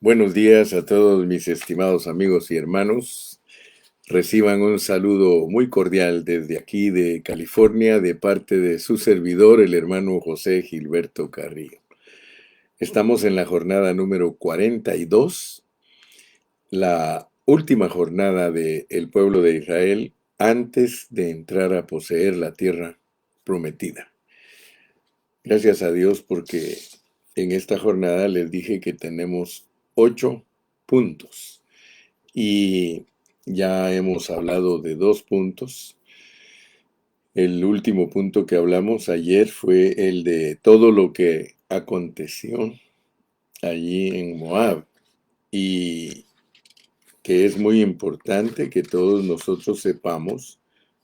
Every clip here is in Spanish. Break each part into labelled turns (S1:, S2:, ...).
S1: Buenos días a todos mis estimados amigos y hermanos. Reciban un saludo muy cordial desde aquí de California de parte de su servidor, el hermano José Gilberto Carrillo. Estamos en la jornada número 42, la última jornada del pueblo de Israel antes de entrar a poseer la tierra prometida. Gracias a Dios porque en esta jornada les dije que tenemos 8 puntos. Y ya hemos hablado de 2 puntos. El último punto que hablamos ayer fue el de todo lo que aconteció allí en Moab y que es muy importante que todos nosotros sepamos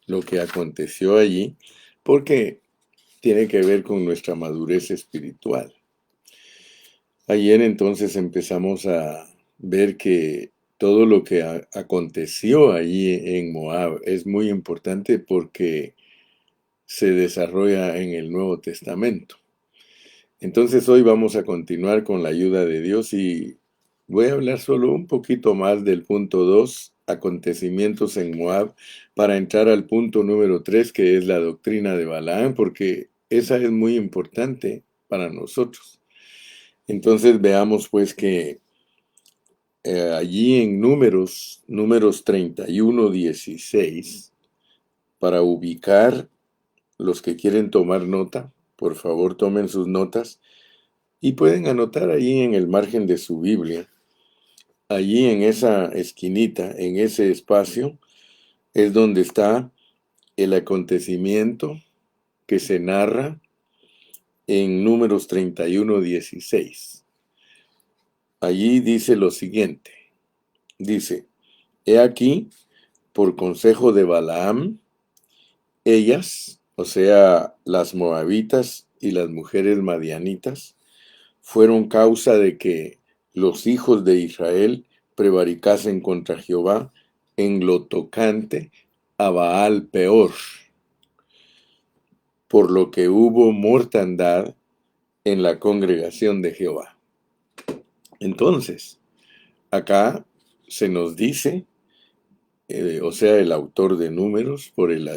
S1: lo que aconteció allí porque tiene que ver con nuestra madurez espiritual. Ayer entonces empezamos a ver que todo lo que aconteció allí en Moab es muy importante porque se desarrolla en el Nuevo Testamento. Entonces hoy vamos a continuar con la ayuda de Dios y voy a hablar solo un poquito más del punto 2, acontecimientos en Moab, para entrar al punto número 3, que es la doctrina de Balaam, porque esa es muy importante para nosotros. Entonces veamos pues que allí en números 31:16, para ubicar los que quieren tomar nota, por favor tomen sus notas y pueden anotar allí en el margen de su Biblia, allí en esa esquinita, en ese espacio, es donde está el acontecimiento que se narra en números 31:16. Allí dice lo siguiente, dice: He aquí, por consejo de Balaam, ellas, o sea, las moabitas y las mujeres madianitas, fueron causa de que los hijos de Israel prevaricasen contra Jehová en lo tocante a Baal Peor, por lo que hubo mortandad en la congregación de Jehová. Entonces, acá se nos dice, o sea, el autor de Números, por el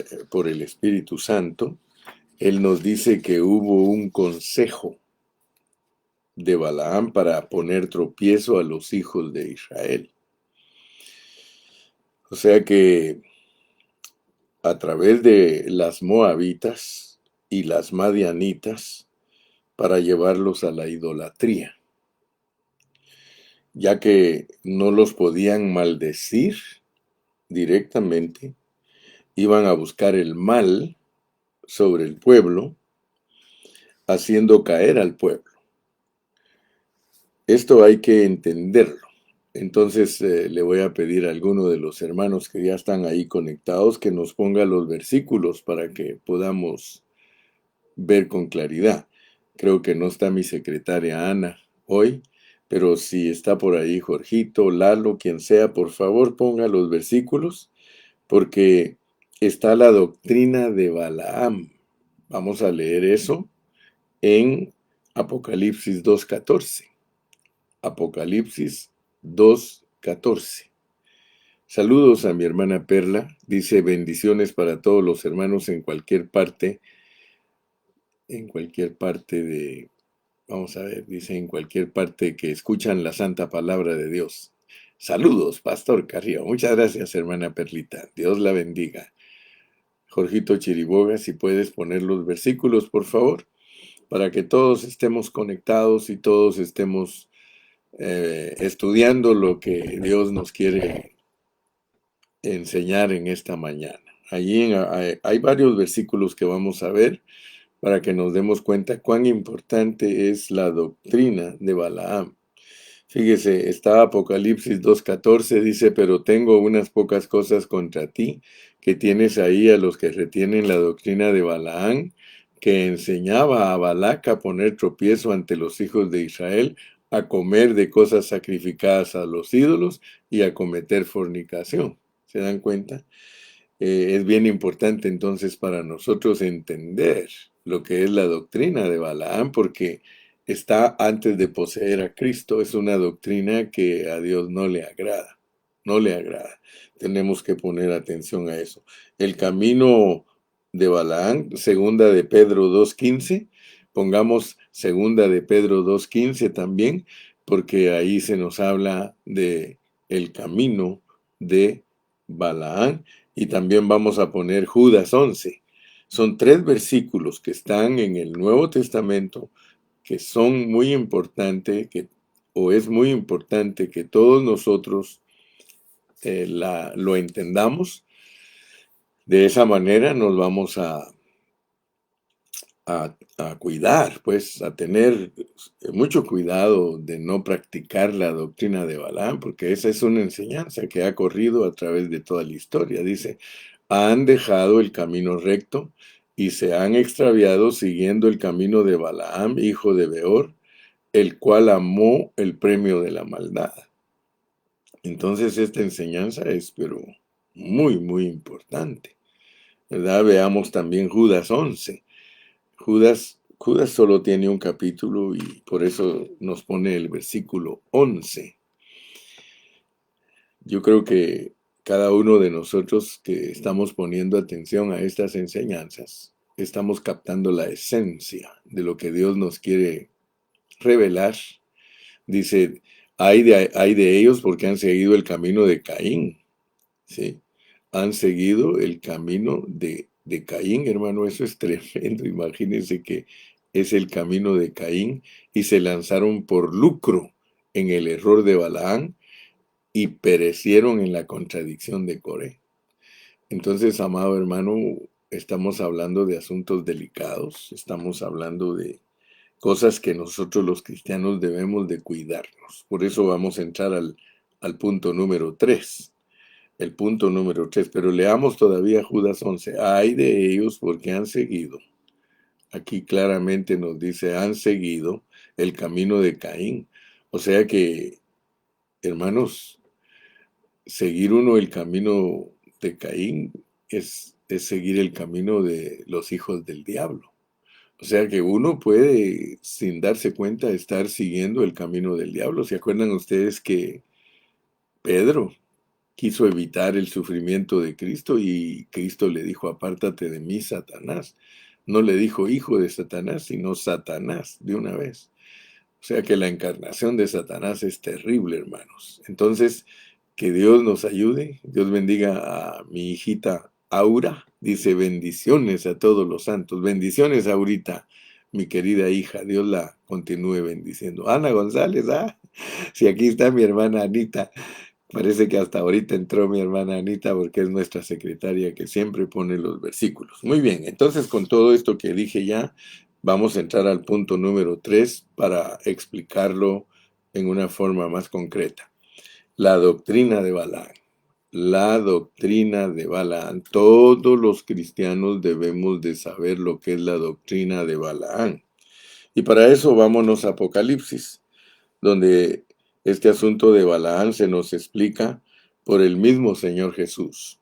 S1: Espíritu Santo, él nos dice que hubo un consejo de Balaam para poner tropiezo a los hijos de Israel. O sea que a través de las moabitas y las madianitas, para llevarlos a la idolatría, ya que no los podían maldecir directamente, iban a buscar el mal sobre el pueblo, haciendo caer al pueblo. Esto hay que entenderlo. Entonces le voy a pedir a alguno de los hermanos que ya están ahí conectados que nos ponga los versículos para que podamos ver con claridad. Creo que no está mi secretaria Ana hoy, pero si está por ahí Jorgito, Lalo, quien sea, por favor ponga los versículos, porque está la doctrina de Balaam. Vamos a leer eso en Apocalipsis 2:14. Apocalipsis 2:14. Saludos a mi hermana Perla. Dice: bendiciones para todos los hermanos en cualquier parte de, vamos a ver, dice, en cualquier parte que escuchan la santa palabra de Dios. Saludos, Pastor Carrillo. Muchas gracias, hermana Perlita. Dios la bendiga. Jorgito Chiriboga, si puedes poner los versículos, por favor, para que todos estemos conectados y todos estemos estudiando lo que Dios nos quiere enseñar en esta mañana. Allí hay varios versículos que vamos a ver para que nos demos cuenta cuán importante es la doctrina de Balaam. Fíjese, está Apocalipsis 2:14, dice: pero tengo unas pocas cosas contra ti, que tienes ahí a los que retienen la doctrina de Balaam, que enseñaba a Balac a poner tropiezo ante los hijos de Israel, a comer de cosas sacrificadas a los ídolos y a cometer fornicación. ¿Se dan cuenta? Es bien importante entonces para nosotros entender lo que es la doctrina de Balaam, porque está antes de poseer a Cristo. Es una doctrina que a Dios no le agrada, no le agrada. Tenemos que poner atención a eso. El camino de Balaán, segunda de Pedro 2:15, pongamos segunda de Pedro 2:15 también, porque ahí se nos habla de el camino de Balaán, y también vamos a poner Judas 11. Son 3 versículos que están en el Nuevo Testamento que son muy importantes, o es muy importante que todos nosotros lo entendamos. De esa manera nos vamos a cuidar, pues a tener mucho cuidado de no practicar la doctrina de Balaam, porque esa es una enseñanza que ha corrido a través de toda la historia. Dice, han dejado el camino recto y se han extraviado siguiendo el camino de Balaam, hijo de Beor, el cual amó el premio de la maldad. Entonces esta enseñanza es, pero muy, muy importante, ¿verdad? Veamos también Judas 11. Judas solo tiene un capítulo y por eso nos pone el versículo 11. Yo creo que cada uno de nosotros que estamos poniendo atención a estas enseñanzas, estamos captando la esencia de lo que Dios nos quiere revelar. Dice, hay de ellos porque han seguido el camino de Caín, ¿sí? Han seguido el camino de Caín, hermano, eso es tremendo. Imagínense que es el camino de Caín y se lanzaron por lucro en el error de Balaán y perecieron en la contradicción de Coré. Entonces, amado hermano, estamos hablando de asuntos delicados, estamos hablando de cosas que nosotros los cristianos debemos de cuidarnos. Por eso vamos a entrar al punto número 3. El punto número 3. Pero leamos todavía Judas 11. Hay de ellos porque han seguido. Aquí claramente nos dice, han seguido el camino de Caín. O sea que, hermanos, seguir uno el camino de Caín es seguir el camino de los hijos del diablo. O sea que uno puede, sin darse cuenta, estar siguiendo el camino del diablo. ¿Se acuerdan ustedes que Pedro quiso evitar el sufrimiento de Cristo y Cristo le dijo, apártate de mí, Satanás? No le dijo hijo de Satanás, sino Satanás de una vez. O sea que la encarnación de Satanás es terrible, hermanos. Entonces, que Dios nos ayude. Dios bendiga a mi hijita Aura. Dice bendiciones a todos los santos. Bendiciones, Aurita, mi querida hija. Dios la continúe bendiciendo. Ana González, si aquí está mi hermana Anita. Parece que hasta ahorita entró mi hermana Anita porque es nuestra secretaria que siempre pone los versículos. Muy bien, entonces con todo esto que dije ya, vamos a entrar al punto número 3 para explicarlo en una forma más concreta. La doctrina de Balaam. La doctrina de Balaam. Todos los cristianos debemos de saber lo que es la doctrina de Balaam. Y para eso vámonos a Apocalipsis, donde este asunto de Balaam se nos explica por el mismo Señor Jesús.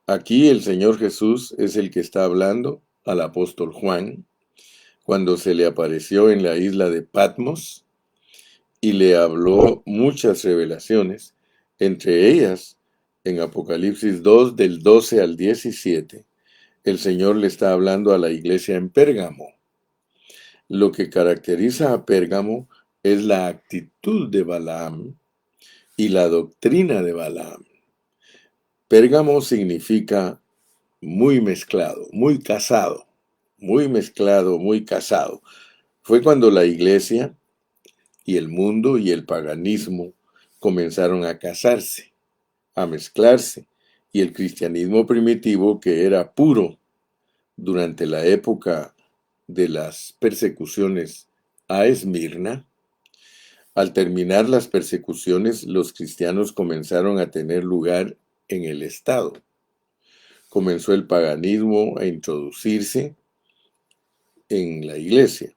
S1: Aquí el Señor Jesús es el que está hablando al apóstol Juan cuando se le apareció en la isla de Patmos y le habló muchas revelaciones, entre ellas en Apocalipsis 2 del 12 al 17. El Señor le está hablando a la iglesia en Pérgamo. Lo que caracteriza a Pérgamo es la actitud de Balaam y la doctrina de Balaam. Pérgamo significa muy mezclado, muy casado, muy mezclado, muy casado. Fue cuando la iglesia y el mundo y el paganismo comenzaron a casarse, a mezclarse, y el cristianismo primitivo, que era puro durante la época de las persecuciones a Esmirna, al terminar las persecuciones, los cristianos comenzaron a tener lugar en el Estado. Comenzó el paganismo a introducirse en la iglesia.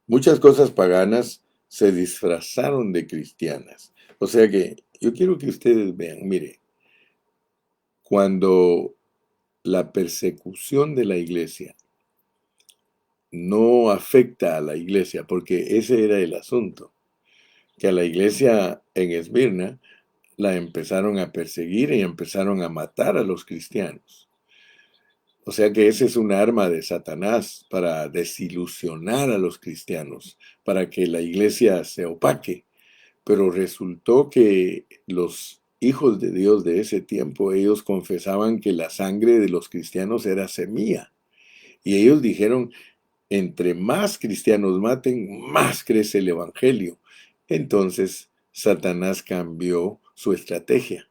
S1: Muchas cosas paganas se disfrazaron de cristianas. O sea que yo quiero que ustedes vean, mire, cuando la persecución de la iglesia no afecta a la iglesia, porque ese era el asunto, que a la iglesia en Esmirna la empezaron a perseguir y empezaron a matar a los cristianos. O sea que ese es un arma de Satanás para desilusionar a los cristianos, para que la iglesia se opaque. Pero resultó que los hijos de Dios de ese tiempo, ellos confesaban que la sangre de los cristianos era semilla. Y ellos dijeron, entre más cristianos maten, más crece el evangelio. Entonces Satanás cambió su estrategia.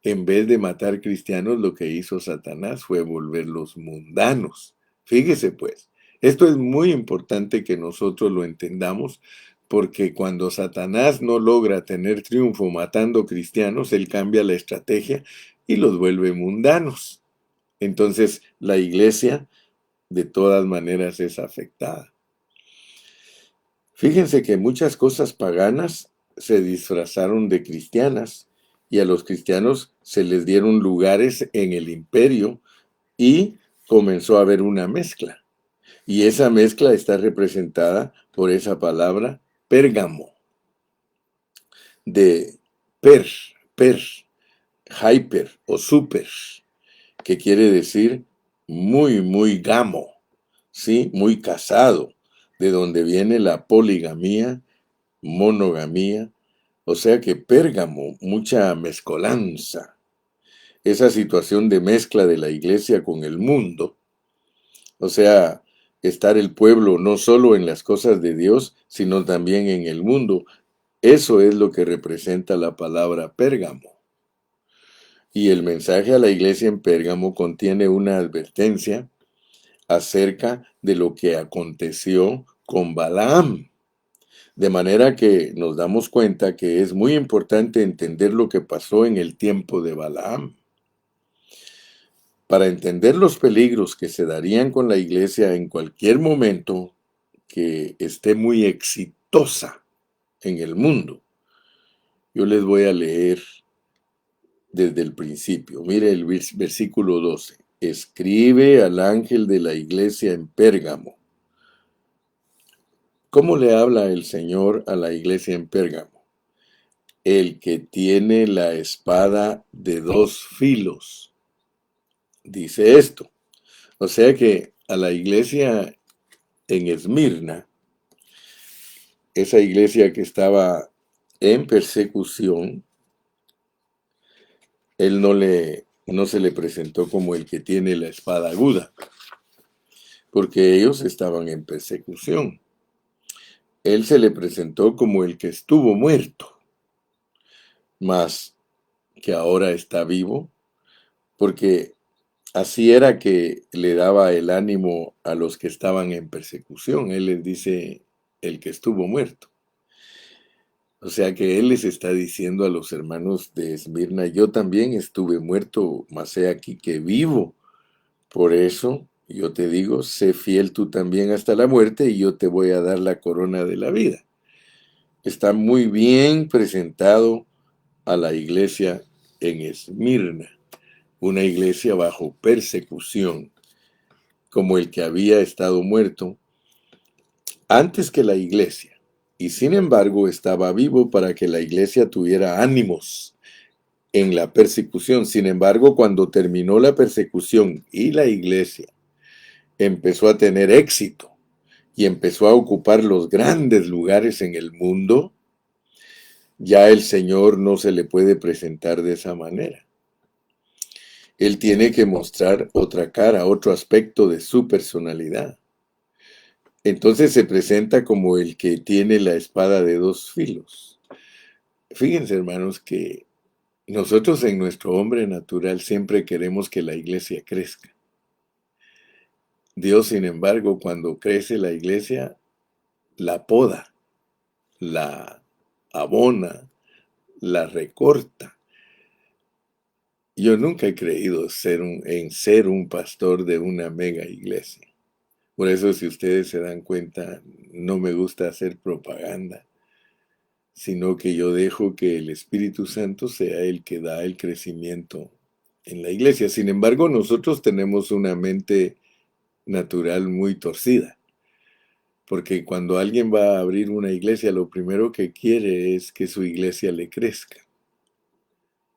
S1: En vez de matar cristianos, lo que hizo Satanás fue volverlos mundanos. Fíjese pues, esto es muy importante que nosotros lo entendamos, porque cuando Satanás no logra tener triunfo matando cristianos, él cambia la estrategia y los vuelve mundanos. Entonces la iglesia de todas maneras es afectada. Fíjense que muchas cosas paganas se disfrazaron de cristianas y a los cristianos se les dieron lugares en el imperio y comenzó a haber una mezcla. Y esa mezcla está representada por esa palabra Pérgamo, de per, hyper o super, que quiere decir muy, muy gamo, ¿sí? Muy casado, de donde viene la poligamía, monogamía, o sea que Pérgamo, mucha mezcolanza, esa situación de mezcla de la iglesia con el mundo, o sea, estar el pueblo no solo en las cosas de Dios, sino también en el mundo. Eso es lo que representa la palabra Pérgamo. Y el mensaje a la iglesia en Pérgamo contiene una advertencia acerca de lo que aconteció con Balaam. De manera que nos damos cuenta que es muy importante entender lo que pasó en el tiempo de Balaam. Para entender los peligros que se darían con la iglesia en cualquier momento que esté muy exitosa en el mundo, yo les voy a leer desde el principio. Mire el versículo 12. Escribe al ángel de la iglesia en Pérgamo. ¿Cómo le habla el Señor a la iglesia en Pérgamo? El que tiene la espada de dos filos. Dice esto. O sea que a la iglesia en Esmirna, esa iglesia que estaba en persecución, él no se le presentó como el que tiene la espada aguda, porque ellos estaban en persecución. Él se le presentó como el que estuvo muerto, mas que ahora está vivo, porque así era que le daba el ánimo a los que estaban en persecución. Él les dice el que estuvo muerto. O sea que él les está diciendo a los hermanos de Esmirna, yo también estuve muerto, mas he aquí que vivo. Por eso yo te digo, sé fiel tú también hasta la muerte y yo te voy a dar la corona de la vida. Está muy bien presentado a la iglesia en Esmirna, una iglesia bajo persecución, como el que había estado muerto antes que la iglesia, y sin embargo estaba vivo para que la iglesia tuviera ánimos en la persecución. Sin embargo, cuando terminó la persecución y la iglesia empezó a tener éxito y empezó a ocupar los grandes lugares en el mundo, ya el Señor no se le puede presentar de esa manera. Él tiene que mostrar otra cara, otro aspecto de su personalidad. Entonces se presenta como el que tiene la espada de dos filos. Fíjense, hermanos, que nosotros en nuestro hombre natural siempre queremos que la iglesia crezca. Dios, sin embargo, cuando crece la iglesia, la poda, la abona, la recorta. Yo nunca he creído en ser un pastor de una mega iglesia. Por eso, si ustedes se dan cuenta, no me gusta hacer propaganda, sino que yo dejo que el Espíritu Santo sea el que da el crecimiento en la iglesia. Sin embargo, nosotros tenemos una mente natural muy torcida. Porque cuando alguien va a abrir una iglesia, lo primero que quiere es que su iglesia le crezca.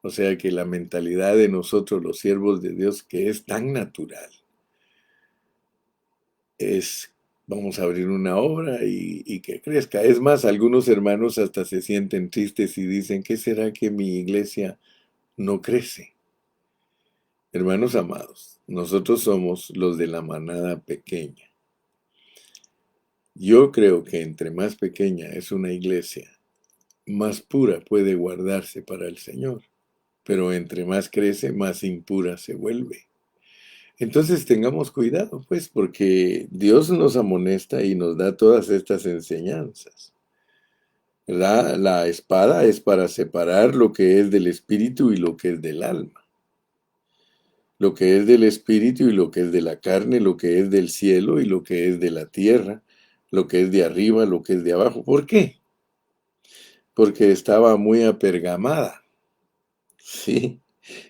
S1: O sea que la mentalidad de nosotros, los siervos de Dios, que es tan natural, es vamos a abrir una obra y que crezca. Es más, algunos hermanos hasta se sienten tristes y dicen, ¿qué será que mi iglesia no crece? Hermanos amados, nosotros somos los de la manada pequeña. Yo creo que entre más pequeña es una iglesia, más pura puede guardarse para el Señor. Pero entre más crece, más impura se vuelve. Entonces tengamos cuidado, pues, porque Dios nos amonesta y nos da todas estas enseñanzas. ¿Verdad? La espada es para separar lo que es del espíritu y lo que es del alma. Lo que es del espíritu y lo que es de la carne, lo que es del cielo y lo que es de la tierra, lo que es de arriba, lo que es de abajo. ¿Por qué? Porque estaba muy apergamada. Sí,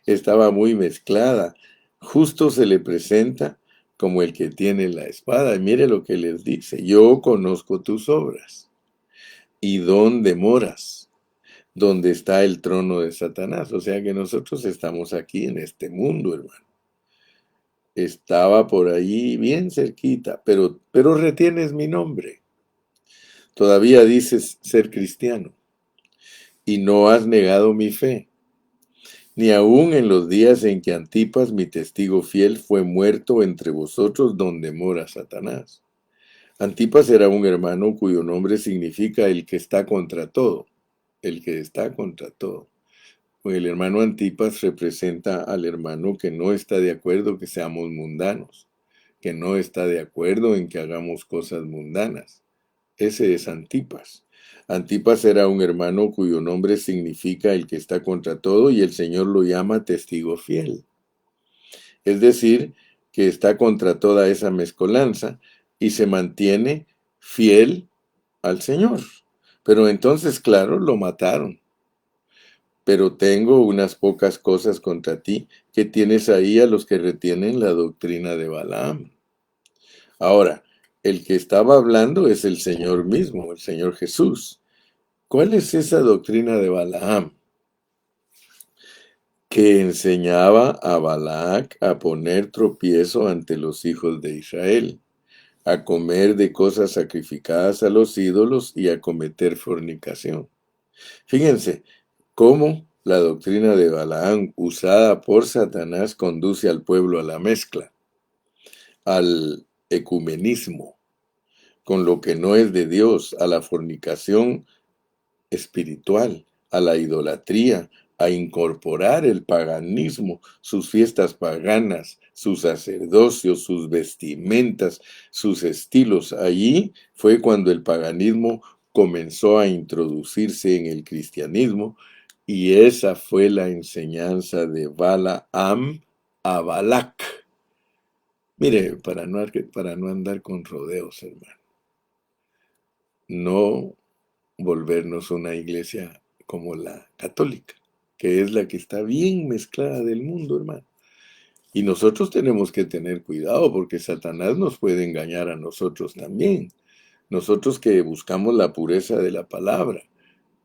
S1: estaba muy mezclada. Justo se le presenta como el que tiene la espada. Y mire lo que les dice: yo conozco tus obras y dónde moras, donde está el trono de Satanás. O sea que nosotros estamos aquí en este mundo, hermano. Estaba por ahí bien cerquita, pero retienes mi nombre. Todavía dices ser cristiano y no has negado mi fe, ni aun en los días en que Antipas, mi testigo fiel, fue muerto entre vosotros donde mora Satanás. Antipas era un hermano cuyo nombre significa el que está contra todo, el que está contra todo. Pues el hermano Antipas representa al hermano que no está de acuerdo que seamos mundanos, que no está de acuerdo en que hagamos cosas mundanas. Ese es Antipas. Antipas era un hermano cuyo nombre significa el que está contra todo y el Señor lo llama testigo fiel. Es decir, que está contra toda esa mezcolanza y se mantiene fiel al Señor. Pero entonces, claro, lo mataron. Pero tengo unas pocas cosas contra ti, que tienes ahí a los que retienen la doctrina de Balaam. Ahora, el que estaba hablando es el Señor mismo, el Señor Jesús. ¿Cuál es esa doctrina de Balaam? Que enseñaba a Balac a poner tropiezo ante los hijos de Israel, a comer de cosas sacrificadas a los ídolos y a cometer fornicación. Fíjense cómo la doctrina de Balaam, usada por Satanás, conduce al pueblo a la mezcla, al ecumenismo, con lo que no es de Dios, a la fornicación espiritual, a la idolatría, a incorporar el paganismo, sus fiestas paganas, sus sacerdocios, sus vestimentas, sus estilos. Allí fue cuando el paganismo comenzó a introducirse en el cristianismo y esa fue la enseñanza de Balaam a Balac. Mire, para no andar con rodeos, hermano, no volvernos una iglesia como la católica, que es la que está bien mezclada del mundo, hermano. Y nosotros tenemos que tener cuidado porque Satanás nos puede engañar a nosotros también. Nosotros que buscamos la pureza de la palabra,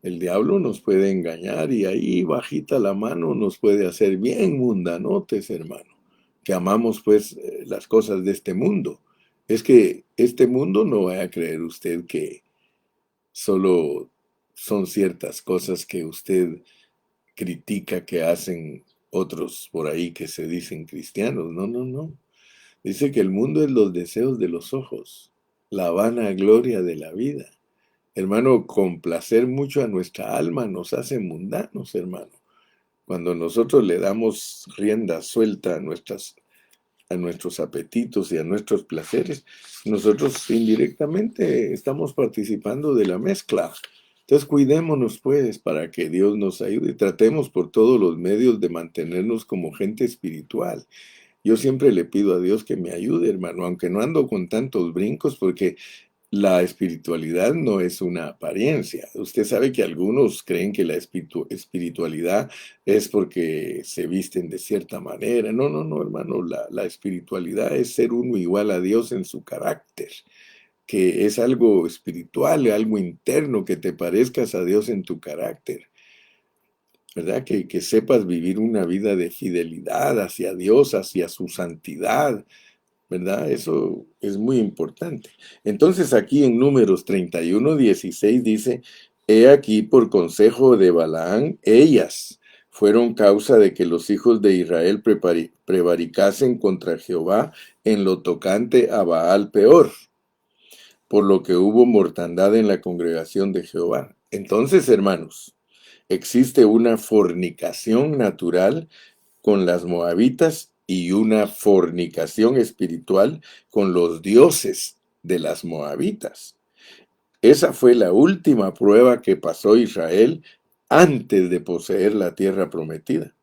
S1: el diablo nos puede engañar y ahí bajita la mano nos puede hacer bien mundanotes, hermano, que amamos pues las cosas de este mundo. Es que este mundo no vaya a creer usted que solo son ciertas cosas que usted critica que hacen otros por ahí que se dicen cristianos. No, no, no. Dice que el mundo es los deseos de los ojos, la vana gloria de la vida. Hermano, complacer mucho a nuestra alma nos hace mundanos, hermano. Cuando nosotros le damos rienda suelta a nuestros apetitos y a nuestros placeres, nosotros indirectamente estamos participando de la mezcla. Entonces cuidémonos pues para que Dios nos ayude. Tratemos por todos los medios de mantenernos como gente espiritual. Yo siempre le pido a Dios que me ayude, hermano, aunque no ando con tantos brincos, porque la espiritualidad no es una apariencia. Usted sabe que algunos creen que la espiritualidad es porque se visten de cierta manera. No, no, no, hermano. La espiritualidad es ser uno igual a Dios en su carácter. que es algo espiritual, algo interno, que te parezcas a Dios en tu carácter, ¿verdad? Que sepas vivir una vida de fidelidad hacia Dios, hacia su santidad, ¿verdad? Eso es muy importante. Entonces aquí en Números 31:16 dice, he aquí por consejo de Balaán, ellas fueron causa de que los hijos de Israel prevaricasen contra Jehová en lo tocante a Baal peor, por lo que hubo mortandad en la congregación de Jehová. Entonces, hermanos, existe una fornicación natural con las moabitas y una fornicación espiritual con los dioses de las moabitas. Esa fue la última prueba que pasó Israel antes de poseer la tierra prometida.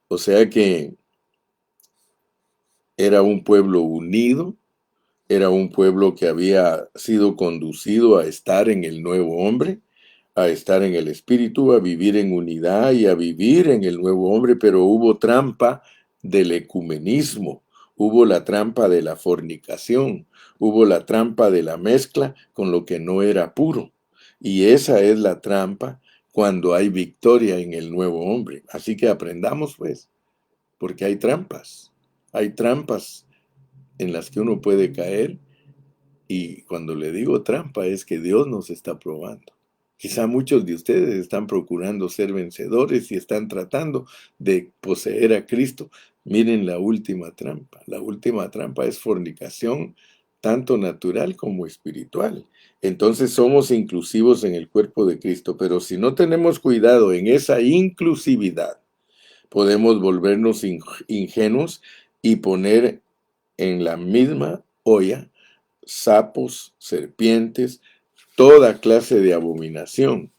S1: O sea que era un pueblo unido, era un pueblo que había sido conducido a estar en el nuevo hombre, a estar en el espíritu, a vivir en unidad y a vivir en el nuevo hombre, pero hubo trampa del ecumenismo, hubo la trampa de la fornicación, hubo la trampa de la mezcla con lo que no era puro. Y esa es la trampa cuando hay victoria en el nuevo hombre. Así que aprendamos pues, porque hay trampas en las que uno puede caer, y cuando le digo trampa es que Dios nos está probando. Quizá muchos de ustedes están procurando ser vencedores y están tratando de poseer a Cristo. Miren la última trampa. La última trampa es fornicación, tanto natural como espiritual. Entonces somos inclusivos en el cuerpo de Cristo, pero si no tenemos cuidado en esa inclusividad, podemos volvernos ingenuos y poner en la misma olla sapos, serpientes, toda clase de abominación,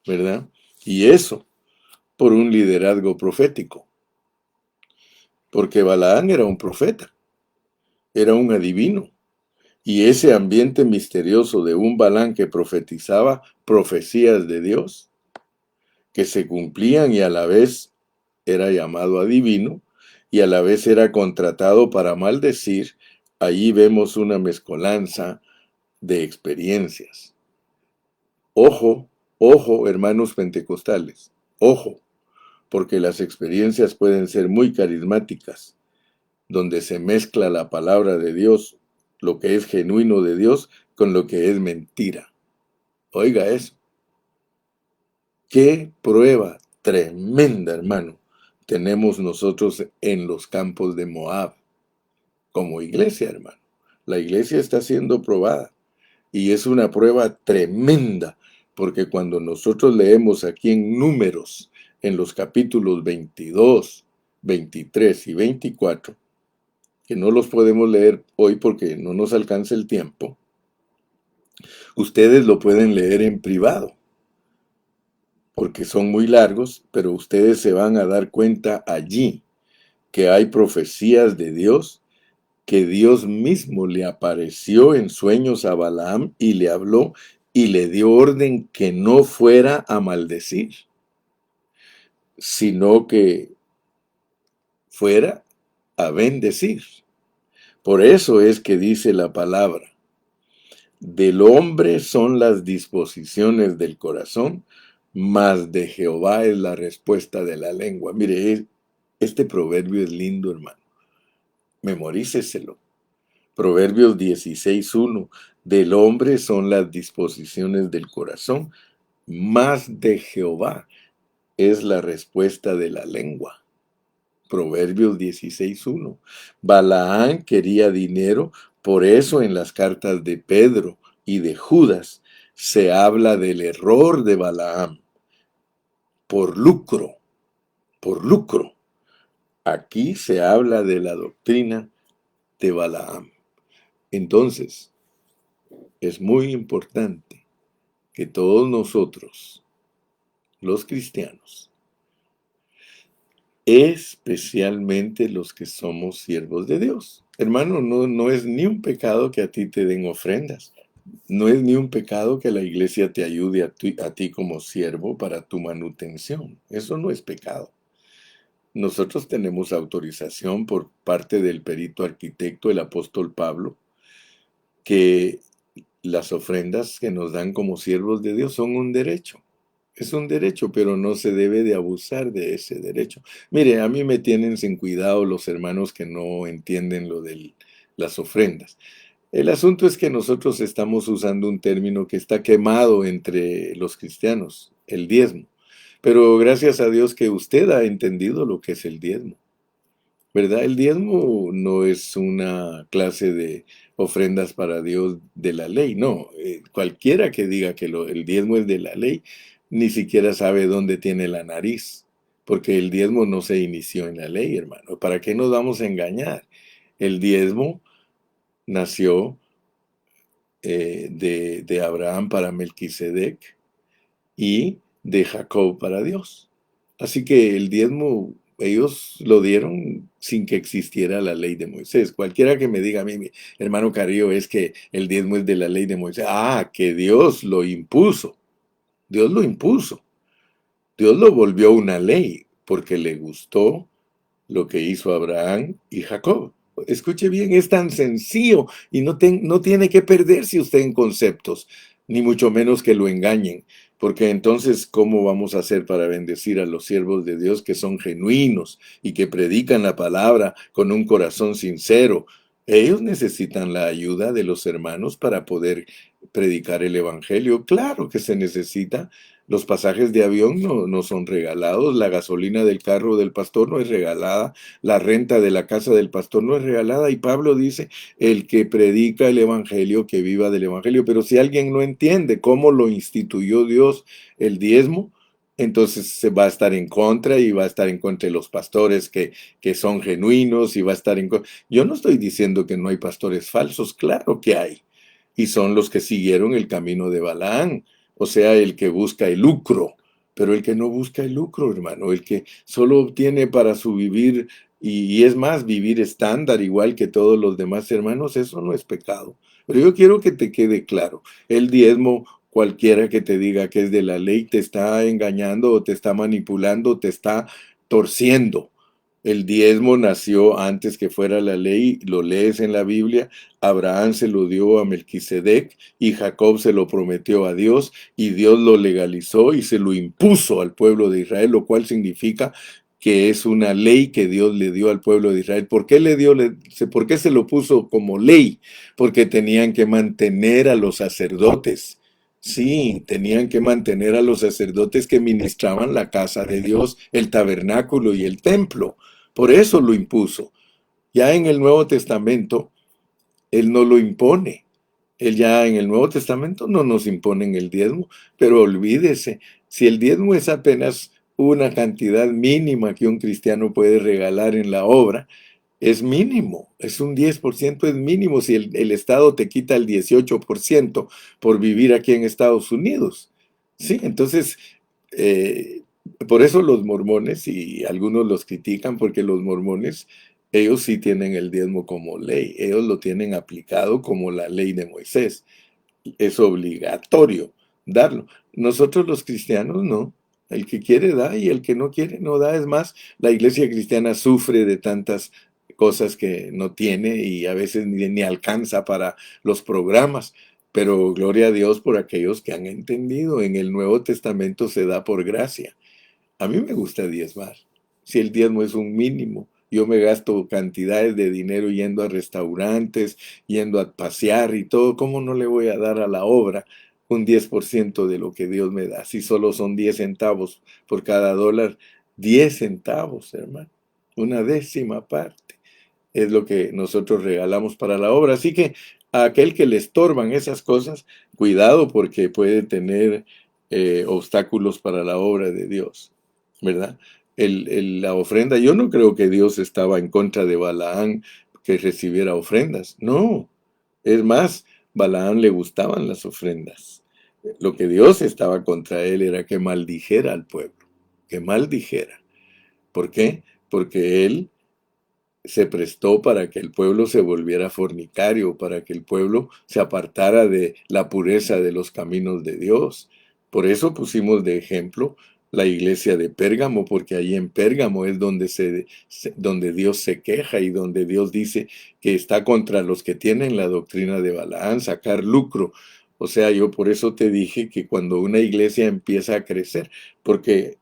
S1: ¿verdad? Y eso por un liderazgo profético, porque Balaán era un profeta, era un adivino, y ese ambiente misterioso de un Balaán que profetizaba profecías de Dios, que se cumplían y a la vez era llamado adivino, y a la vez era contratado para maldecir, allí vemos una mezcolanza de experiencias. Ojo, ojo, hermanos pentecostales, ojo, porque las experiencias pueden ser muy carismáticas, donde se mezcla la palabra de Dios, lo que es genuino de Dios, con lo que es mentira. Oiga eso. Qué prueba tremenda, hermano, tenemos nosotros en los campos de Moab, como iglesia, hermano. La iglesia está siendo probada. Y es una prueba tremenda, porque cuando nosotros leemos aquí en Números, en los capítulos 22, 23 y 24, que no los podemos leer hoy porque no nos alcanza el tiempo, ustedes lo pueden leer en privado, porque son muy largos, pero ustedes se van a dar cuenta allí que hay profecías de Dios, que Dios mismo le apareció en sueños a Balaam y le habló y le dio orden que no fuera a maldecir, sino que fuera a bendecir. Por eso es que dice la palabra, del hombre son las disposiciones del corazón, mas de Jehová es la respuesta de la lengua. Mire, este proverbio es lindo, hermano. Memoríceselo. Proverbios 16:1. Del hombre son las disposiciones del corazón, mas de Jehová es la respuesta de la lengua. Proverbios 16:1. Balaán quería dinero, por eso en las cartas de Pedro y de Judas se habla del error de Balaam. Por lucro, por lucro. Aquí se habla de la doctrina de Balaam. Entonces, es muy importante que todos nosotros, los cristianos, especialmente los que somos siervos de Dios. Hermano, no es ni un pecado que a ti te den ofrendas. No es ni un pecado que la iglesia te ayude a ti como siervo para tu manutención. Eso no es pecado. Nosotros tenemos autorización por parte del perito arquitecto, el apóstol Pablo, que las ofrendas que nos dan como siervos de Dios son un derecho. Es un derecho, pero no se debe de abusar de ese derecho. Mire, a mí me tienen sin cuidado los hermanos que no entienden lo de las ofrendas. El asunto es que nosotros estamos usando un término que está quemado entre los cristianos, el diezmo. Pero gracias a Dios que usted ha entendido lo que es el diezmo, ¿verdad? El diezmo no es una clase de ofrendas para Dios de la ley, no. Cualquiera que diga que el diezmo es de la ley, ni siquiera sabe dónde tiene la nariz, porque el diezmo no se inició en la ley, hermano. ¿Para qué nos vamos a engañar? El diezmo nació de Abraham para Melquisedec y de Jacob para Dios. Así que el diezmo ellos lo dieron sin que existiera la ley de Moisés. Cualquiera que me diga a mí, mi hermano Carrillo, es que el diezmo es de la ley de Moisés. Ah, que Dios lo impuso. Dios lo impuso. Dios lo volvió una ley porque le gustó lo que hizo Abraham y Jacob. Escuche bien, es tan sencillo y no tiene que perderse usted en conceptos, ni mucho menos que lo engañen, porque entonces, ¿cómo vamos a hacer para bendecir a los siervos de Dios que son genuinos y que predican la palabra con un corazón sincero? Ellos necesitan la ayuda de los hermanos para poder predicar el Evangelio. Claro que se necesita. Los pasajes de avión no son regalados, la gasolina del carro del pastor no es regalada, la renta de la casa del pastor no es regalada, y Pablo dice, el que predica el evangelio, que viva del evangelio. Pero si alguien no entiende cómo lo instituyó Dios el diezmo, entonces se va a estar en contra y va a estar en contra de los pastores que son genuinos y va a estar en contra. Yo no estoy diciendo que no hay pastores falsos, claro que hay, y son los que siguieron el camino de Balaán, o sea, el que busca el lucro. Pero el que no busca el lucro, hermano, el que solo obtiene para su vivir, y es más, vivir estándar igual que todos los demás hermanos, eso no es pecado. Pero yo quiero que te quede claro, el diezmo, cualquiera que te diga que es de la ley, te está engañando o te está manipulando, te está torciendo. El diezmo nació antes que fuera la ley, lo lees en la Biblia. Abraham se lo dio a Melquisedec y Jacob se lo prometió a Dios y Dios lo legalizó y se lo impuso al pueblo de Israel, lo cual significa que es una ley que Dios le dio al pueblo de Israel. ¿Por qué por qué se lo puso como ley? Porque tenían que mantener a los sacerdotes. Sí, tenían que mantener a los sacerdotes que ministraban la casa de Dios, el tabernáculo y el templo. Por eso lo impuso. Ya en el Nuevo Testamento, Él no lo impone. Él ya en el Nuevo Testamento no nos impone el diezmo, pero olvídese, si el diezmo es apenas una cantidad mínima que un cristiano puede regalar en la obra, es mínimo, es un 10%, es mínimo si el Estado te quita el 18% por vivir aquí en Estados Unidos. Sí, entonces, eh, por eso los mormones, y algunos los critican porque los mormones, ellos sí tienen el diezmo como ley, ellos lo tienen aplicado como la ley de Moisés. Es obligatorio darlo. Nosotros los cristianos no. El que quiere da y el que no quiere no da. Es más, la iglesia cristiana sufre de tantas cosas que no tiene y a veces ni alcanza para los programas. Pero gloria a Dios por aquellos que han entendido. En el Nuevo Testamento se da por gracia. A mí me gusta diezmar. Si el diezmo es un mínimo, yo me gasto cantidades de dinero yendo a restaurantes, yendo a pasear y todo, ¿cómo no le voy a dar a la obra un 10% de lo que Dios me da? Si solo son 10 centavos por cada dólar, 10 centavos, hermano, una décima parte es lo que nosotros regalamos para la obra. Así que a aquel que le estorban esas cosas, cuidado porque puede tener obstáculos para la obra de Dios, ¿verdad? La ofrenda, yo no creo que Dios estaba en contra de Balaán que recibiera ofrendas, no. Es más, Balaán le gustaban las ofrendas. Lo que Dios estaba contra él era que maldijera al pueblo, que maldijera. ¿Por qué? Porque él se prestó para que el pueblo se volviera fornicario, para que el pueblo se apartara de la pureza de los caminos de Dios. Por eso pusimos de ejemplo la iglesia de Pérgamo, porque ahí en Pérgamo es donde, donde Dios se queja y donde Dios dice que está contra los que tienen la doctrina de Balaán, sacar lucro. O sea, yo por eso te dije que cuando una iglesia empieza a crecer, porque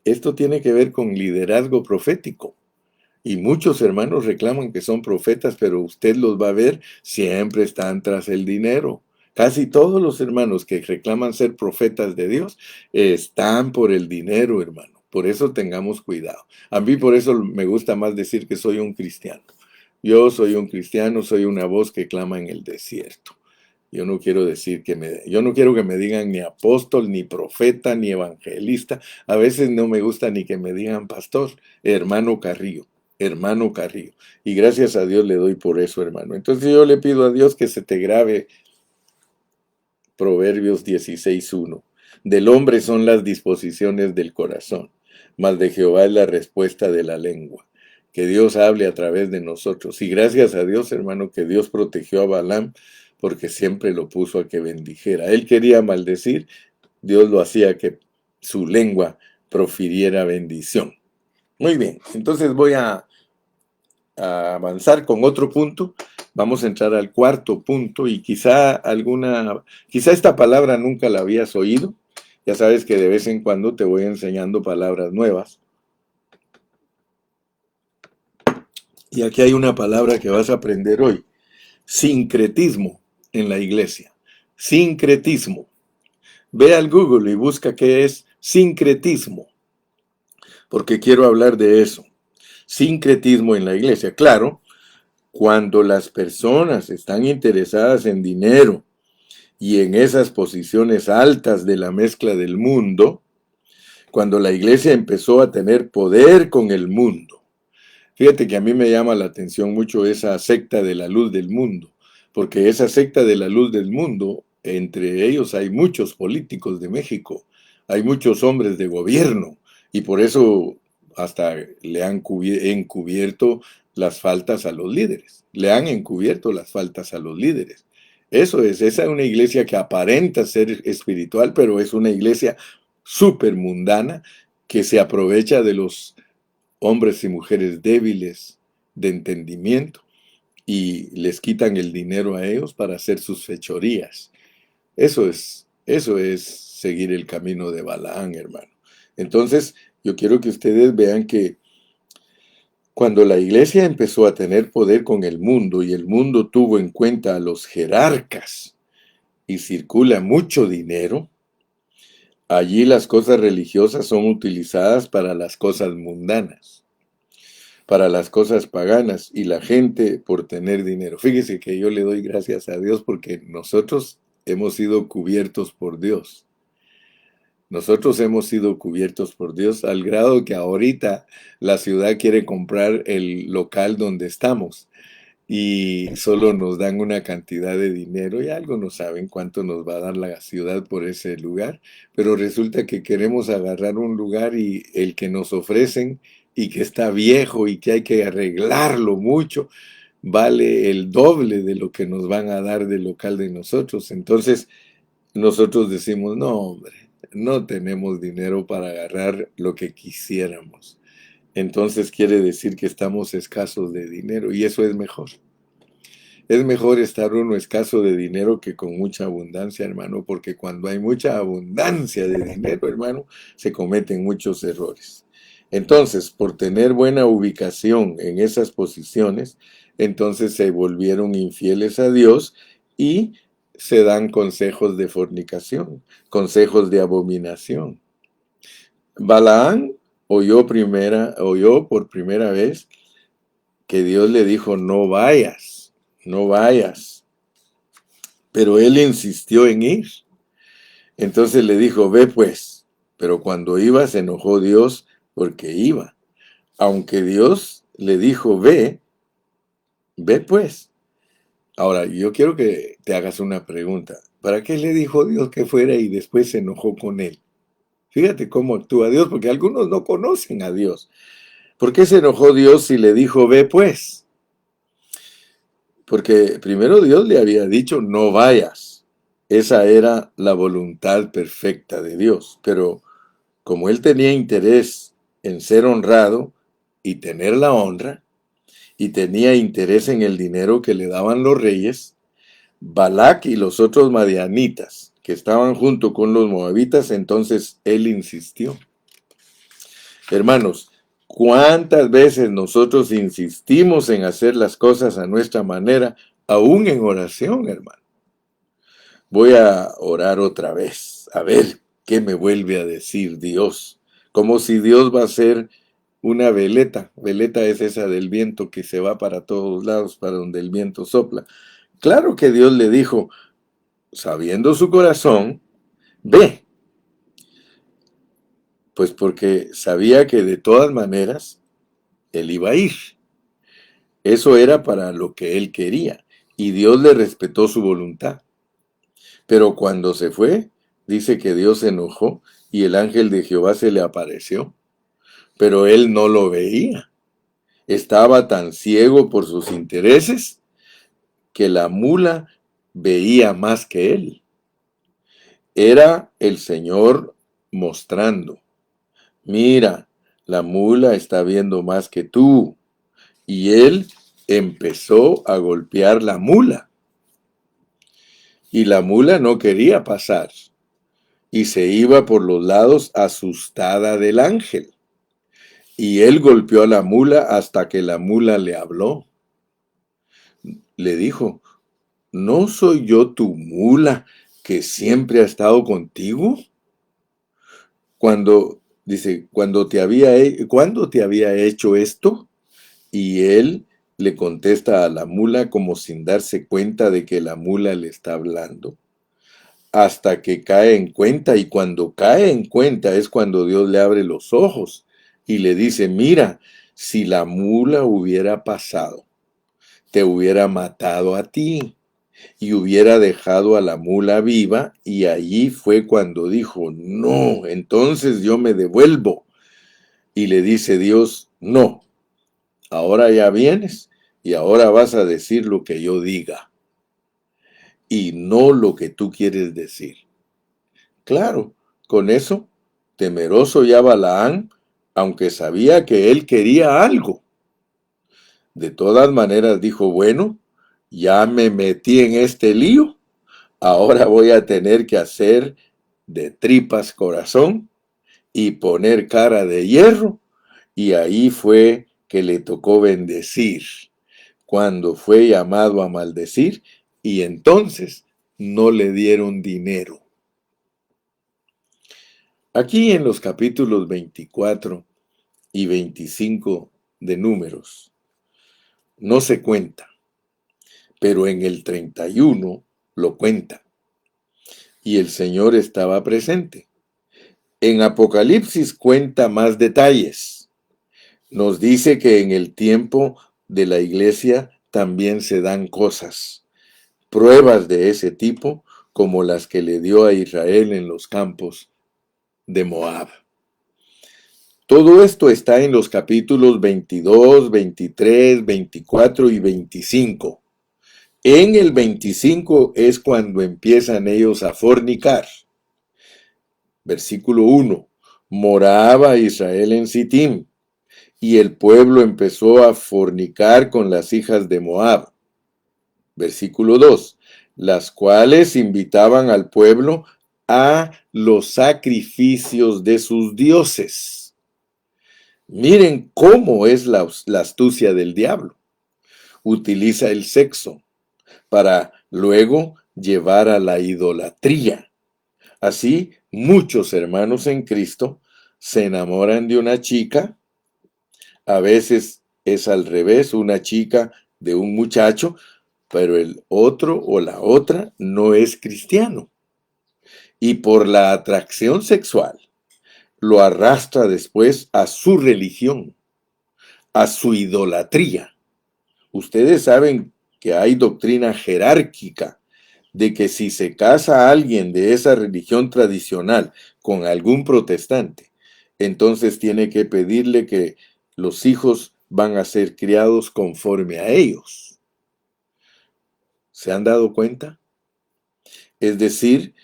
S1: esto tiene que ver con liderazgo profético. Y muchos hermanos reclaman que son profetas, pero usted los va a ver, siempre están tras el dinero. Casi todos los hermanos que reclaman ser profetas de Dios están por el dinero, hermano. Por eso tengamos cuidado. A mí por eso me gusta más decir que soy un cristiano. Yo soy un cristiano, soy una voz que clama en el desierto. Yo no quiero decir yo no quiero que me digan ni apóstol, ni profeta, ni evangelista. A veces no me gusta ni que me digan pastor, hermano Carrillo, hermano Carrillo. Y gracias a Dios le doy por eso, hermano. Entonces yo le pido a Dios que se te grabe Proverbios 16:1. Del hombre son las disposiciones del corazón, mas de Jehová es la respuesta de la lengua. Que Dios hable a través de nosotros. Y gracias a Dios, hermano, que Dios protegió a Balaam porque siempre lo puso a que bendijera. Él quería maldecir, Dios lo hacía que su lengua profiriera bendición. Muy bien, entonces voy a avanzar con otro punto. Vamos a entrar al cuarto punto y quizá esta palabra nunca la habías oído. Ya sabes que de vez en cuando te voy enseñando palabras nuevas. Y aquí hay una palabra que vas a aprender hoy. Sincretismo en la iglesia. Sincretismo. Ve al Google y busca qué es sincretismo, porque quiero hablar de eso. Sincretismo en la iglesia. Claro, cuando las personas están interesadas en dinero y en esas posiciones altas de la mezcla del mundo, cuando la iglesia empezó a tener poder con el mundo. Fíjate que a mí me llama la atención mucho esa secta de la luz del mundo, porque esa secta de la luz del mundo, entre ellos hay muchos políticos de México, hay muchos hombres de gobierno, y por eso hasta le han encubierto las faltas a los líderes, le han encubierto las faltas a los líderes. Esa es una iglesia que aparenta ser espiritual, pero es una iglesia súper mundana que se aprovecha de los hombres y mujeres débiles de entendimiento y les quitan el dinero a ellos para hacer sus fechorías. Eso es seguir el camino de Balaán, hermano. Entonces, yo quiero que ustedes vean que cuando la iglesia empezó a tener poder con el mundo y el mundo tuvo en cuenta a los jerarcas y circula mucho dinero, allí las cosas religiosas son utilizadas para las cosas mundanas, para las cosas paganas y la gente por tener dinero. Fíjese que yo le doy gracias a Dios porque nosotros hemos sido cubiertos por Dios. Nosotros hemos sido cubiertos por Dios al grado que ahorita la ciudad quiere comprar el local donde estamos y solo nos dan una cantidad de dinero y algo no saben cuánto nos va a dar la ciudad por ese lugar, pero resulta que queremos agarrar un lugar y el que nos ofrecen y que está viejo y que hay que arreglarlo mucho, vale el doble de lo que nos van a dar del local de nosotros. Entonces nosotros decimos, no hombre, no tenemos dinero para agarrar lo que quisiéramos. Entonces quiere decir que estamos escasos de dinero y eso es mejor. Es mejor estar uno escaso de dinero que con mucha abundancia, hermano, porque cuando hay mucha abundancia de dinero, hermano, se cometen muchos errores. Entonces, por tener buena ubicación en esas posiciones, entonces se volvieron infieles a Dios y se dan consejos de fornicación, consejos de abominación. Balaán oyó por primera vez que Dios le dijo, no vayas, no vayas. Pero él insistió en ir. Entonces le dijo, ve pues. Pero cuando iba se enojó Dios porque iba. Aunque Dios le dijo, ve pues. Ahora, yo quiero que te hagas una pregunta. ¿Para qué le dijo Dios que fuera y después se enojó con él? Fíjate cómo actúa Dios, porque algunos no conocen a Dios. ¿Por qué se enojó Dios si le dijo, ve pues? Porque primero Dios le había dicho, no vayas. Esa era la voluntad perfecta de Dios. Pero como él tenía interés en ser honrado y tener la honra, y tenía interés en el dinero que le daban los reyes, Balac y los otros madianitas que estaban junto con los moabitas, entonces él insistió. Hermanos, ¿cuántas veces nosotros insistimos en hacer las cosas a nuestra manera, aún en oración, hermano? Voy a orar otra vez, a ver qué me vuelve a decir Dios. Como si Dios va a ser una veleta. Veleta es esa del viento que se va para todos lados, para donde el viento sopla. Claro que Dios le dijo, sabiendo su corazón, ve, pues porque sabía que de todas maneras él iba a ir. Eso era para lo que él quería, y Dios le respetó su voluntad. Pero cuando se fue, dice que Dios se enojó y el ángel de Jehová se le apareció, pero él no lo veía. Estaba tan ciego por sus intereses que la mula veía más que él. Era el Señor mostrando, mira, la mula está viendo más que tú. Y él empezó a golpear la mula. Y la mula no quería pasar. Y se iba por los lados asustada del ángel. Y él golpeó a la mula hasta que la mula le habló. Le dijo, ¿no soy yo tu mula que siempre ha estado contigo? ¿Cuándo te había hecho esto? Y él le contesta a la mula como sin darse cuenta de que la mula le está hablando. Hasta que cae en cuenta, y cuando cae en cuenta es cuando Dios le abre los ojos y le dice, mira, si la mula hubiera pasado, te hubiera matado a ti y hubiera dejado a la mula viva, y allí fue cuando dijo, no, entonces yo me devuelvo. Y le dice Dios, no, ahora ya vienes y ahora vas a decir lo que yo diga y no lo que tú quieres decir. Claro, con eso, temeroso ya Balaán, aunque sabía que él quería algo. De todas maneras dijo, bueno, ya me metí en este lío, ahora voy a tener que hacer de tripas corazón y poner cara de hierro, y ahí fue que le tocó bendecir, cuando fue llamado a maldecir, y entonces no le dieron dinero. Aquí en los capítulos 24 y 25 de Números no se cuenta, pero en el 31 lo cuenta, y el Señor estaba presente. En Apocalipsis cuenta más detalles. Nos dice que en el tiempo de la iglesia también se dan cosas, pruebas de ese tipo, como las que le dio a Israel en los campos de Moab. Todo esto está en los capítulos 22, 23, 24 y 25. En el 25 es cuando empiezan ellos a fornicar. Versículo 1. Moraba Israel en Sittim, y el pueblo empezó a fornicar con las hijas de Moab. Versículo 2. Las cuales invitaban al pueblo a los sacrificios de sus dioses. Miren cómo es la astucia del diablo. Utiliza el sexo para luego llevar a la idolatría. Así, muchos hermanos en Cristo se enamoran de una chica, a veces es al revés, una chica de un muchacho, pero el otro o la otra no es cristiano. Y por la atracción sexual, lo arrastra después a su religión, a su idolatría. Ustedes saben que hay doctrina jerárquica de que si se casa a alguien de esa religión tradicional con algún protestante, entonces tiene que pedirle que los hijos van a ser criados conforme a ellos. ¿Se han dado cuenta? Es decir,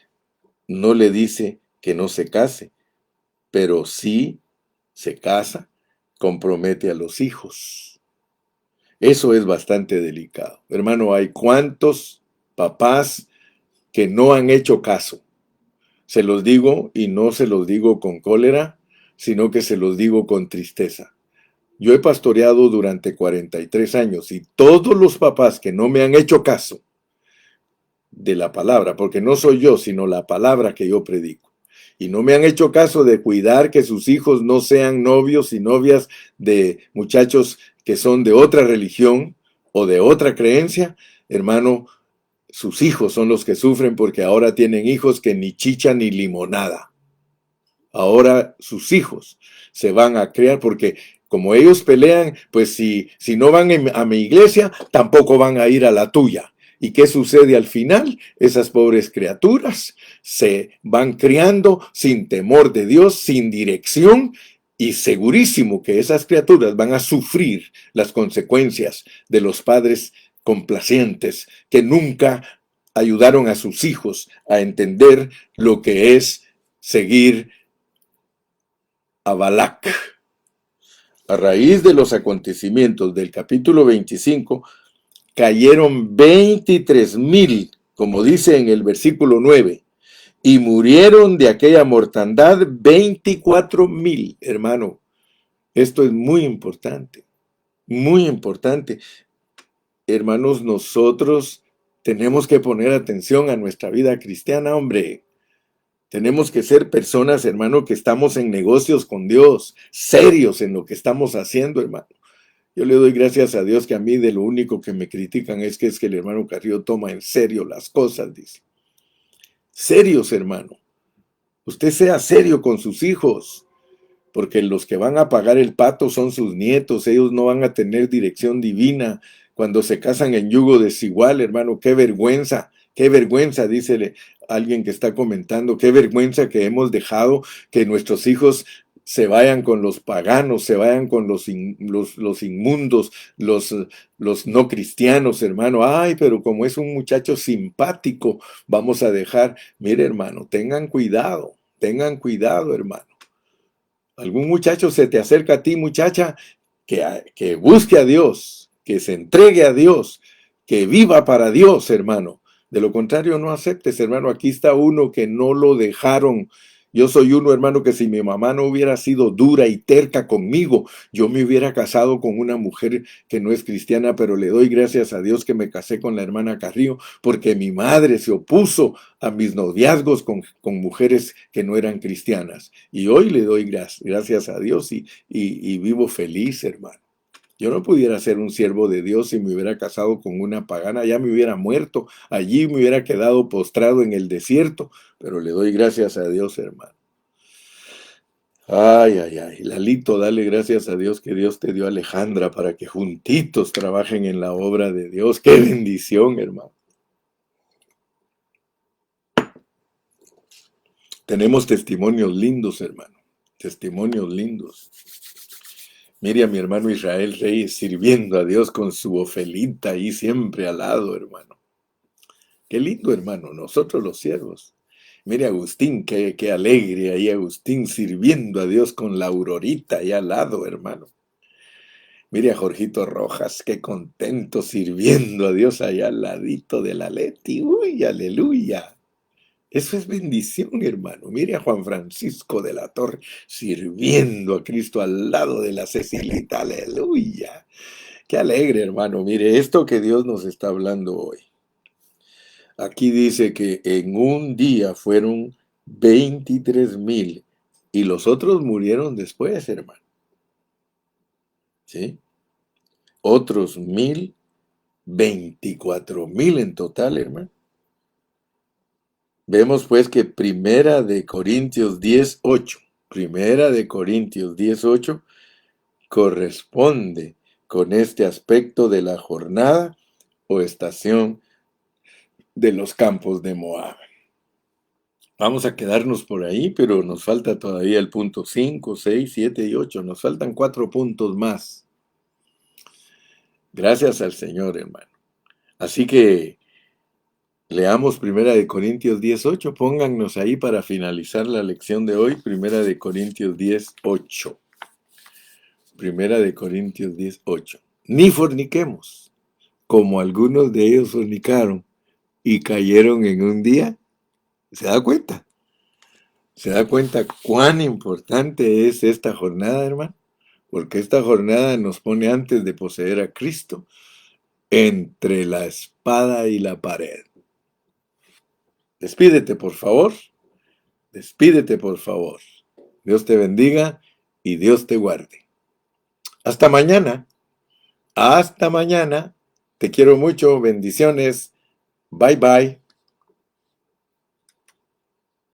S1: no le dice que no se case, pero si se casa, compromete a los hijos. Eso es bastante delicado. Hermano, hay cuantos papás que no han hecho caso. Se los digo y no se los digo con cólera, sino que se los digo con tristeza. Yo he pastoreado durante 43 años y todos los papás que no me han hecho caso de la palabra, porque no soy yo, sino la palabra que yo predico, y no me han hecho caso de cuidar que sus hijos no sean novios y novias de muchachos que son de otra religión o de otra creencia, hermano, sus hijos son los que sufren porque ahora tienen hijos que ni chicha ni limonada. Ahora sus hijos se van a criar porque como ellos pelean, pues si no van a mi iglesia, tampoco van a ir a la tuya. ¿Y qué sucede al final? Esas pobres criaturas se van criando sin temor de Dios, sin dirección, y segurísimo que esas criaturas van a sufrir las consecuencias de los padres complacientes que nunca ayudaron a sus hijos a entender lo que es seguir a Balac. A raíz de los acontecimientos del capítulo 25, cayeron 23,000, como dice en el versículo 9, y murieron de aquella mortandad 24,000, hermano. Esto es muy importante, muy importante. Hermanos, nosotros tenemos que poner atención a nuestra vida cristiana, hombre. Tenemos que ser personas, hermano, que estamos en negocios con Dios, serios en lo que estamos haciendo, hermano. Yo le doy gracias a Dios que a mí de lo único que me critican es que el hermano Carrillo toma en serio las cosas, dice. Serios, hermano. Usted sea serio con sus hijos, porque los que van a pagar el pato son sus nietos, ellos no van a tener dirección divina cuando se casan en yugo desigual, hermano. Qué vergüenza, dice alguien que está comentando, qué vergüenza que hemos dejado que nuestros hijos se vayan con los paganos, se vayan con los inmundos, los no cristianos, hermano. Ay, pero como es un muchacho simpático, vamos a dejar. Mire, hermano, tengan cuidado, hermano. Algún muchacho se te acerca a ti, muchacha, que busque a Dios, que se entregue a Dios, que viva para Dios, hermano. De lo contrario, no aceptes, hermano. Aquí está uno que no lo dejaron. Yo soy uno, hermano, que si mi mamá no hubiera sido dura y terca conmigo, yo me hubiera casado con una mujer que no es cristiana, pero le doy gracias a Dios que me casé con la hermana Carrillo, porque mi madre se opuso a mis noviazgos con mujeres que no eran cristianas. Y hoy le doy gracias a Dios y vivo feliz, hermano. Yo no pudiera ser un siervo de Dios si me hubiera casado con una pagana, ya me hubiera muerto, allí me hubiera quedado postrado en el desierto, pero le doy gracias a Dios, hermano. Ay, ay, ay, Lalito, dale gracias a Dios que Dios te dio a Alejandra para que juntitos trabajen en la obra de Dios. ¡Qué bendición, hermano! Tenemos testimonios lindos, hermano, testimonios lindos. Mire a mi hermano Israel Reyes sirviendo a Dios con su ofelita ahí siempre al lado, hermano. Qué lindo, hermano, nosotros los siervos. Mire a Agustín, qué alegre ahí Agustín sirviendo a Dios con la aurorita ahí al lado, hermano. Mire a Jorgito Rojas, qué contento sirviendo a Dios allá al ladito de la Leti. Uy, aleluya. Eso es bendición, hermano. Mire a Juan Francisco de la Torre sirviendo a Cristo al lado de la Cecilita. Aleluya. Qué alegre, hermano. Mire, esto que Dios nos está hablando hoy. Aquí dice que en un día fueron 23,000 y los otros murieron después, hermano. ¿Sí? Otros 1,000, 24,000 en total, hermano. Vemos pues que Primera de Corintios 10:8, Primera de Corintios 10:8 corresponde con este aspecto de la jornada o estación de los campos de Moab. Vamos a quedarnos por ahí, pero nos falta todavía el punto 5, 6, 7 y 8. Nos faltan 4 puntos más. Gracias al Señor, hermano. Así que Leamos Primera de Corintios 10:8. Póngannos ahí para finalizar la lección de hoy. Primera de Corintios 10:8. Primera de Corintios 10:8. Ni forniquemos, como algunos de ellos fornicaron y cayeron en un día. ¿Se da cuenta? ¿Se da cuenta cuán importante es esta jornada, hermano? Porque esta jornada nos pone antes de poseer a Cristo entre la espada y la pared. Despídete, por favor. Despídete, por favor. Dios te bendiga y Dios te guarde. Hasta mañana. Hasta mañana. Te quiero mucho. Bendiciones. Bye bye.